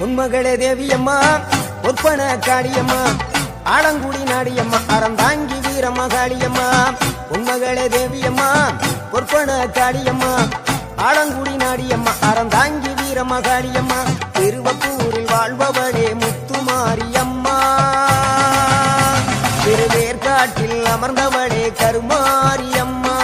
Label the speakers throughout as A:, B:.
A: உன்மகளே தேவியம்மா ஒற்பன காளியம்மா ஆலங்குடி நாடியம்மா அறந்தாங்கி வீரம்மா காளியம்மா உன்மகளே தேவியம்மா ஒற்பன காளியம்மா ஆலங்குடி நாடியம்மா அறந்தாங்கி வீரம்மா காளியம்மா திருவப்பூரில் வாழ்பவளே முத்துமாரியம்மா திருவேற்காட்டில் அமர்ந்தவளே கருமாரியம்மா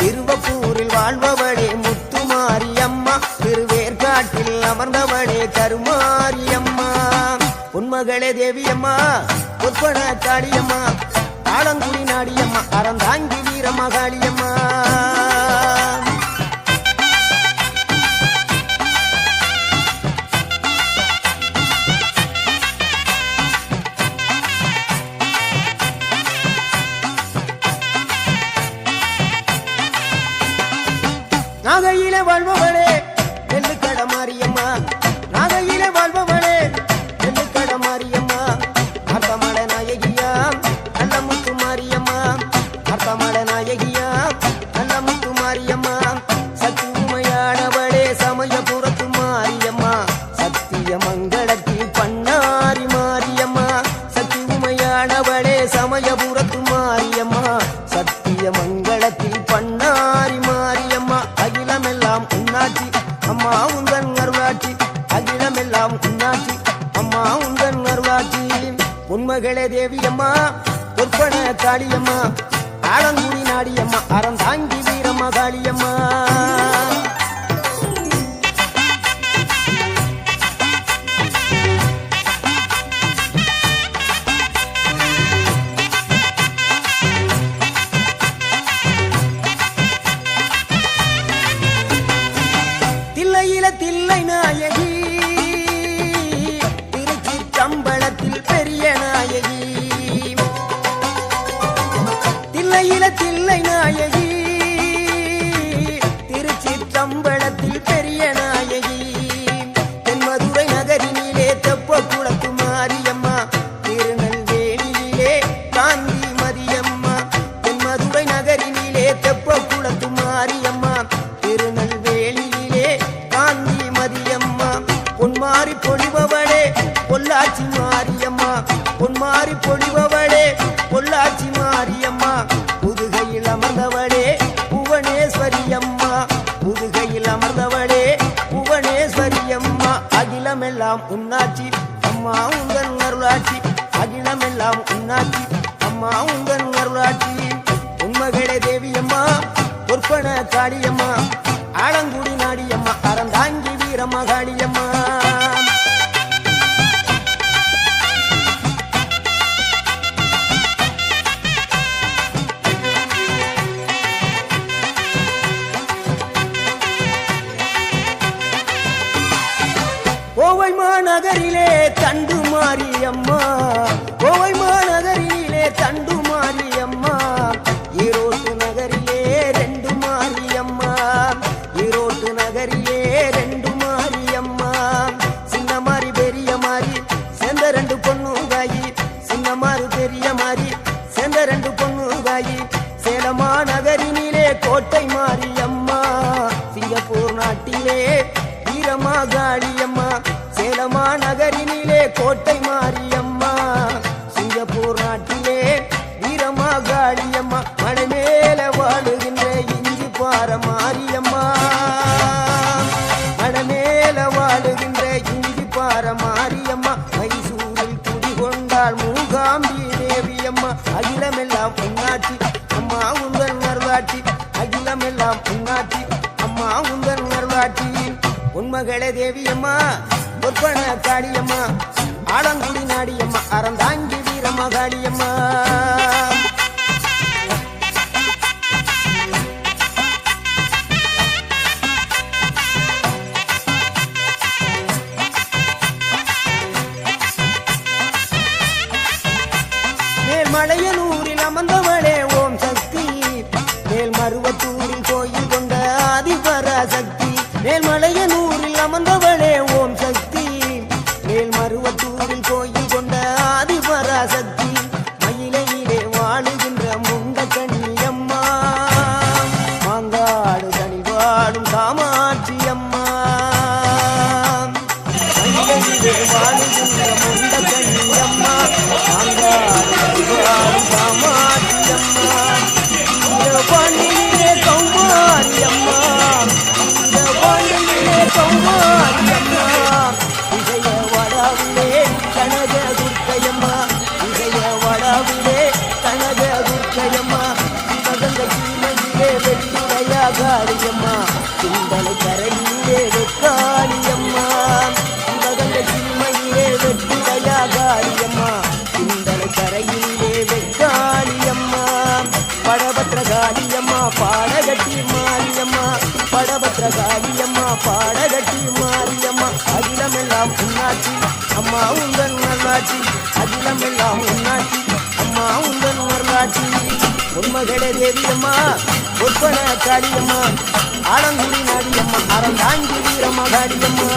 A: திருவப்பூரில் வாழ்பவளே முத்துமாரியம்மா திருவேற்காட்டில் அமர்ந்தவளே கருமாரியம்மா உன்மகளே தேவியம்மா ஒற்பன காளியம்மா ஆலங்குடி நாடியம்மா அறந்தாங்கி வீரம்மா காளியம்மா நாகையிலே வாழ்பவளே நெல்லுக்கட மாரியம்மா நாகையிலே வாழ்பவளே நெல்லுக்கட மாரியம்மா அர்த்தமல நாயகியா நல்ல முத்து மாரியம்மா அர்த்தமல நாயகியா நல்ல முத்து மாரியம்மா சக்தி உமையானவளே சமயபுரத்து மாரியம்மா சத்திய மங்களத்தில் பண்ணாரி மாரியம்மா சக்தி உமையானவளே சமயபுரத்து மாரியம்மா சத்திய மங்களத்தில் பண்ணாரி மாரியம்மா அகிலமெல்லாம் உன்னாட்சி அம்மா உந்தன் அருளாட்சி அகிலமெல்லாம் உன்னாட்சி அம்மா உந்தன் அருளாட்சி உன்மகளே தேவியம்மா ஒற்பன காளியம்மா ஆலங்குடி நாடியம்மா அறந்தாங்கி வீரம்மா காளியம்மா தில்லை நாயகி திருச்சி சம்பளத்தில் பெரிய நாயகி தில்லை நாயகி திருச்சி சம்பளத்தில் பெரிய நாயகி தென்மதுரை நகரினிலே தெப்ப குளத்து மாரியம்மா திருநெல்வேலியிலே காந்தி மதியம்மா தென்மதுரை நகரினிலே தெப்ப குளத்து மாரியம்மா திருநெல்வேலியிலே காந்தி மதியம்மா பொன்மாரி பொழிபவளே பொள்ளாச்சி மாரியம்மா பொன்மாரி பொழிபவளே பொள்ளாச்சி மாரியம்மா புதுகையில் அமர்ந்தவளே புவனேஸ்வரியம்மா புதுகையில் அமர்ந்தவளே புவனேஸ்வரியம்மா அகிலமெல்லாம் உன்னாட்சி அம்மா உந்தன் அருளாட்சி அகிலமெல்லாம் உன்னாட்சி அம்மா உந்தன் அருளாட்சி உன்மகளே தேவியம்மா ஒற்பன காளியம்மா ஆலங்குடி நாடியம்மா அறந்தாங்கி வீரம்மா காளியம்மா கோவை மாநகரிலே தண்டு மாரியம்மா கோவை மாநகரிலே தண்டு மாரியம்மா ஈரோட்டு நகரிலே ரெண்டு மாரியம்மா ஈரோட்டு நகரிலே ரெண்டு மாரியம்மா சின்ன மாறி பெரிய மாறி சேர்ந்த ரெண்டு பொண்ணுகாயி சின்ன மாறு பெரிய மாறி சேர்ந்த ரெண்டு பொண்ணுகாயி சேலமா நகரினிலே கோட்டை மாரியம்மா சிங்கப்பூர் நாட்டிலே வீரமா காளியம்மா சேலமா நகரினிலே கோட்டை மாரியம்மா சிங்கப்பூர் நாட்டிலே வீரமா காளியம்மா மலை மேல வாழுகின்ற இஞ்சி பார மாரியம்மா மலை மேல வாழுகின்ற இஞ்சி பார மாரியம்மா மைசூரில் குடிகொண்டாள் மூகாம்பி தேவியம்மா அகிலமெல்லாம் உன்னாட்சி அம்மா உந்தன் அருளாட்சி அகிலமெல்லாம் உன்னாட்சி அம்மா உந்தன் அருளாட்சி உன்மகளே தேவியம்மா ஒற்பன காளியம்மா ஆலங்குடி நாடியம்மா அறந்தாங்கி வீரம்மா காளியம்மா மேல்மலையனூரில் அமர்ந்தவளே ஓம் சக்தி மேல்மருவத்தூரில் கோயில் கொண்ட ஆதிபராசக்தி மேல்மலையனூரில் அமர்ந்தவளே ஓம் சக்தி மேல்மருவத்தூரில் கோயில் கொண்ட ஆதிபராசக்தி மயிலையிலே வாழுகின்ற முண்ட கண்ணியம்மா மாங்காடு தனி வாழும் காமாட்சி அம்மா வாழுகின்ற முண்ட கண்ணியம்மா காமாட்சியம்மா பாண்டியிலே கௌமாரியம்மா பாண்டியிலே கௌமாரியம்மா விஜய வடாவிலே கனக துர்க்கையம்மா விஜய வடாவிலே கனக துர்க்கையம்மா சிவகங்க சீமையிலே வெட்டுரையா காரியம்மா சிந்தனை கரையிலே வெக்காளியம்மா சிவகங்க சீமையிலே வெட்டுரையா காரியம்மா சிந்தனை கரையிலே வெக்காளியம்மா படபத்ரகாளியம்மா பாடகட்டி மாரியம்மா படபத்ரகாளியம்மா பாடகட்டி மாரியம்மா அகிலமெல்லாம் உன்னாட்சி அம்மா உங்கள் நல்லாட்சி அகிலமெல்லாம் உன்னாட்சி அம்மா உங்கள் நல்லாட்சி உண்மகளே தேவியம்மா ஒப்பன காளியம்மா ஆலங்குடி நாடியம்மா அறந்தாங்கி வீரம்மா காளியம்மா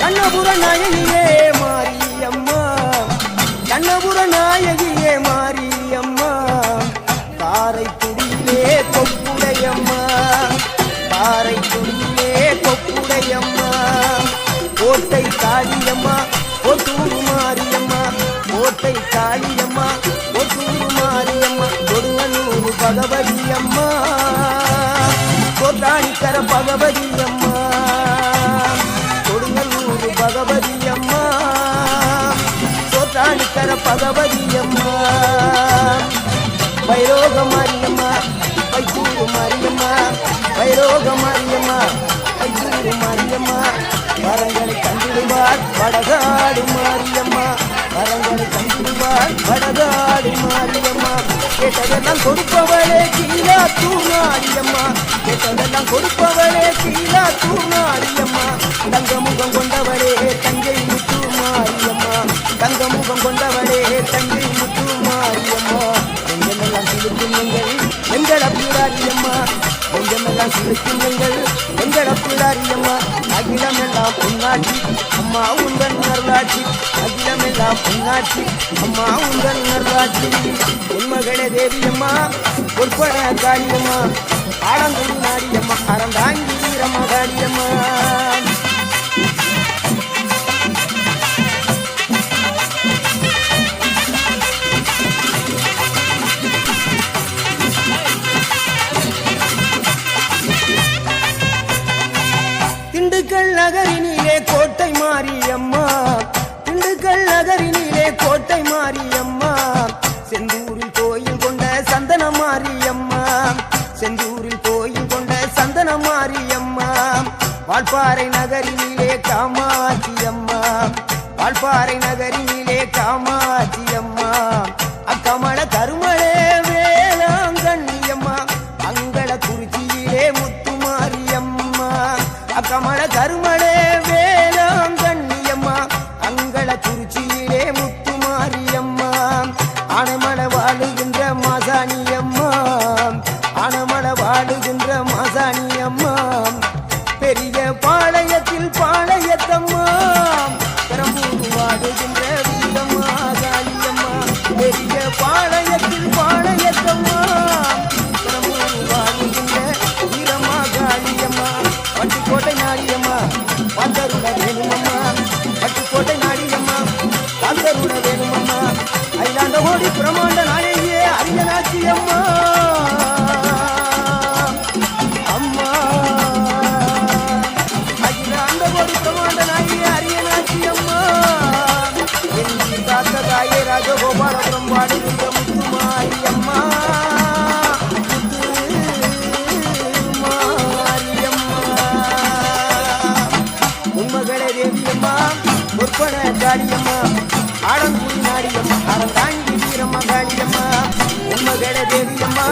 A: கண்ணபுர நாயகியே மாரியம்மா கண்ணபுர நாயகியே மாரியம்மா காரைக்குடியிலே கொப்புடையம்மா காரைக்குடியிலே கொப்புடையம்மா கோட்டை காளியம்மா கொத்தூரு மாரியம்மா கோட்டை காளியம்மா கொத்தூரு மாரியம்மா கொடுங்கனூர் பகவதியம்மா கோட்டாணிக்கர பகவதியம்மா பகவதியம்மா சோத்தாணிக்கர பகவதியம்மா வைரோக மாரியம்மா வைத்தூரு மாரியம்மா வைரோக மாரியம்மா வைத்தூரு மாரியம்மா வரங்களை கண்டிடுவார் வடகாடு மாரியம்மா வரங்களை கண்டிடுவார் வடகாடு மாரியம்மா கேட்டதெல்லாம் கொடுப்பவளே கீழா தூணாரியம்மா கேட்டதெல்லாம் கொடுப்பவளே கீழா தூணாரியம்மா தங்க முகம் கொண்டவளே தங்கை முத்து மாரியம்மா தங்க முகம் கொண்டவளே தங்கை முத்து மாரியம்மா கொஞ்சமெல்லாம் சிரிக்கும் எங்கள் அப்பிடாரியம்மா கொஞ்சமெல்லாம் சிரிக்கும் எங்கள் அப்பிடாரியம்மா அகிலமெல்லாம் பொன்னாட்சி அம்மா உங்கள் நல்லாட்சி அகிலமெல்லாம் பொன்னாட்சி அம்மா உங்கள் நல்லாட்சி உண்மகளே தேவியம்மா பொற்பன காளியம்மா ஆலங்குடி நாடியம்மா அறந்தாங்கி வீரம்மா காளியம்மா திண்டுக்கல் நகரினிலே கோட்டை மாரியம்மா திண்டுக்கல் நகரினிலே கோட்டை மாரியம்மா செந்தூரில் கோயில் கொண்ட சந்தன மாரியம்மா செந்தூரில் கோயில் கொண்ட சந்தன மாரியம்மா வால்பாறை நகரினிலே காமாட்சியம்மா வால்பாறை நகரினிலே காமாட்சியம்மா அக்கமள கருமளே வேளாங்கண்ணியம்மா அங்கள குறிச்சியிலே முத்துமாரியம்மா அக்கமள கருமளே வேளாங்கண்ணியம்மா அங்கள குறிச்சியிலே முத்துமாரியம்மா ஆனமள வாழுகின்ற மாசாணியம்மா ஆனமள வாழுகின்ற மாசாணியம்மா பெரிய பாளையத்தில் பாளையத்தம்மா பெரம்பூர் வாழுகின்ற வீரம்மா காளியம்மா பெரிய பாளையத்தில் பாளையத்தம்மா பெரம்பூர் வாழுகின்ற வீரம்மா காளியம்மா பட்டுக்கோட்டை நாடியம்மா பந்தருட வேணுமம்மா பட்டுக்கோட்டை நாடியம்மா பந்தருட வேணுமம்மா ஐலாண்ட ஓடி பிரமாண்ட நாளையே அரியநாச்சியம்மா அம்மா அகிலாண்ட ஓடி பிரமாண்ட நாளையே அரியநாச்சியம்மா என் தாத்த தாயே ராஜகோபாலபுரம் பாடுகின்ற முத்துமாரியம்மா உண்மகளே தேவியம்மா ஒற்பன காளியம்மா ஆலங்குடி நாடியம்மா அறந்தாங்கி வீரம்மா காளியம்மா உண்மகளே தேவியம்மா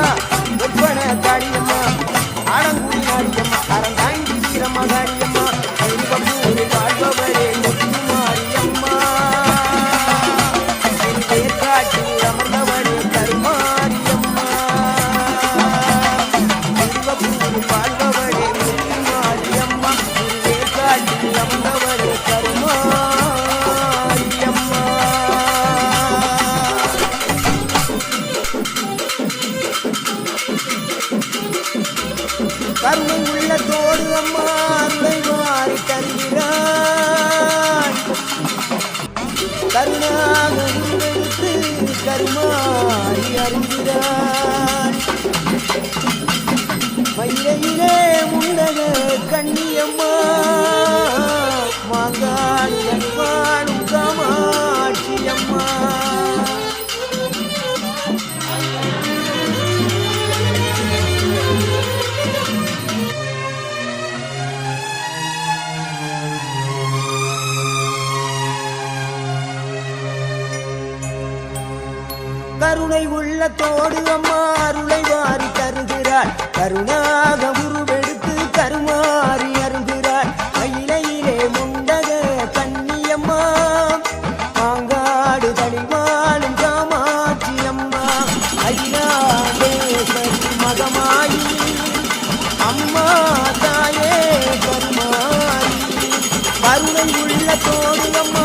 A: ஒற்பன காளியம்மா ஆலங்குடி நாடியம்மா அறந்தாங்கி வீரம்மா காளியம்மா வாழ்பவரே முத்துமாரியம்மா காட்டில் அமர்ந்தவரே கருமாரியம்மா வாழ்பவரே முத்துமாரியம்மா காட்டில் அமர்ந்தவரே கருமாரியம்மா கருணாக உருவெடுத்து கருமாறி அருகிறாள். மயிலையிலே முண்டக கண்ணியம்மா மாங்காடு கண்பாடும் காமாட்சி அம்மா. கருணை உள்ளத்தோடு அம்மா அருளை வாரி தருகிறாள். கருணாக உருவெடுத்து கருமாறி அருகிறாள். மயிலையிலே முண்டக கண்ணியம்மா மாங்காடு தனிவாழும் காமாட்சி அம்மா. அகிலாண்டேஸ்வரி மகமாயி அம்மா தாயே கருமாரி. கருணை உள்ளத்தோடு அம்மா